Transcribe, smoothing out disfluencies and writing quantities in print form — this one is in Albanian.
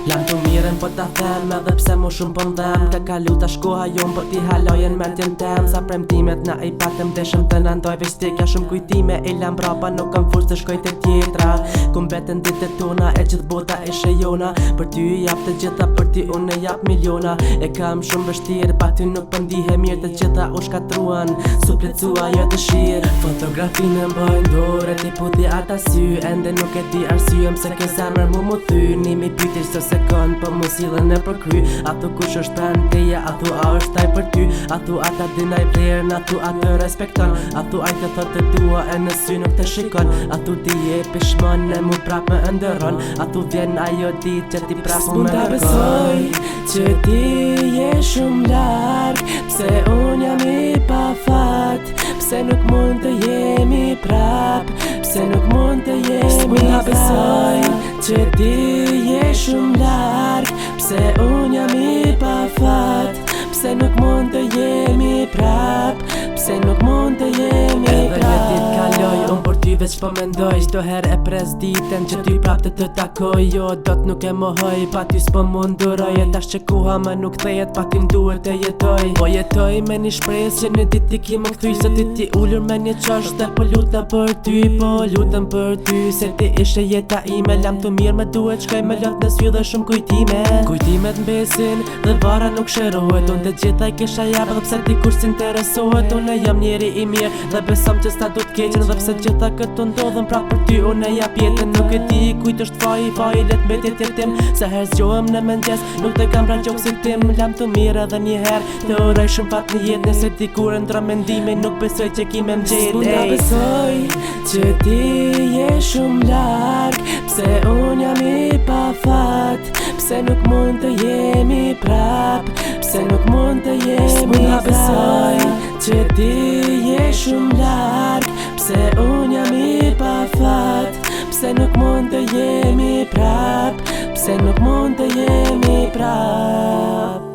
Jam të mirën po ta them, edhe pse mu shumë po ndhem. Ka kalu ta shkoha jon po ti halojen mendjen tem. Sa premtimet na i patëm deshëm të na ndoj veç ti. Ka shumë kujtime e lam brapa, nuk kam furs të shkoj te tjetra. Ku mbeten ditët tona e gjithë bota ishe jona. Për ty jap të gjitha, për ty unë jap miliona. E kam shumë vështirë, pa ty nuk po ndihe mirë. Të gjitha u shkatruan, su plecua jo dëshirë. Fotografinë mbojnë dorë, ti puthi ata sy. Ende nuk e di arsyem se kjo zemër mu thy. Nimi pytish se sekond, po mu sillen e përkry. A thu kush është pranë teja, a thu a është taj për ty. A thu ata dinaj vlerën, a thu atë respekton. A thu aj të thot të dua e në sy nuk të shikon. A thu ti je pishmon e mu prap me ndëron. A thu vjen ajo dit që ti prap mu me rëkon. S'mund ta besoj që ti je shumë larg, pse unë jam i pa fat. Pse nuk mund të jemi prap, pse nuk mund të jemi prap. S'mund ta besoj që ti je shumë larg, pse unë jam i pa fat. Pse nuk mund të jemi prap, pse nuk mund të jemi prap. Edhe një dit kaloj, unë për ty veç po mendoj. Çdo herë e pres ditën që ty prap të takoj. Jo, dot nuk e mohoj, pa ty s'po munduroj. E tash që koha më nuk thejet, pa ty m'duhet të jetoj. Po jetoj me një shpresë që një dit ti ki më kthy. Se ti ullur me një qashtë, po lutem për ty, po lutem për ty. Se ti ishe jeta ime, lam të mirë me duhet. Shkoj me lot në sy dhe shumë kujtime. Kujtimet mbesin dhe vara nuk shërohet. Unë të gjitha i kisha jabë dhe pse ti kur s'interesohet. Unë jam njeri i mirë dhe besom që s'ta du t'keqen. Dhe pse gjitha këtu ndodhen pra për ty unë jap jetën. Nuk e di kujt është faji let mbetit jetim. Se her zgjohem në mëngjes, nuk të kam pra gjokë si tim. Lam të mirë edhe një herë, të uroj shumë fat në jetë. Nëse ti kur e ndra mendime, nuk besoj që ki me m'gjet. S'mund ta besoj që ti je shumë larg, pse unë jam i pa fat. Pse nuk mund të jemi prap, pse nuk mund të jemi prap. S'mund ta besoj që ti je shumë larg, pse unë jam i pa fat. Pse nuk mund të jemi prap, pse nuk mund të jemi prap.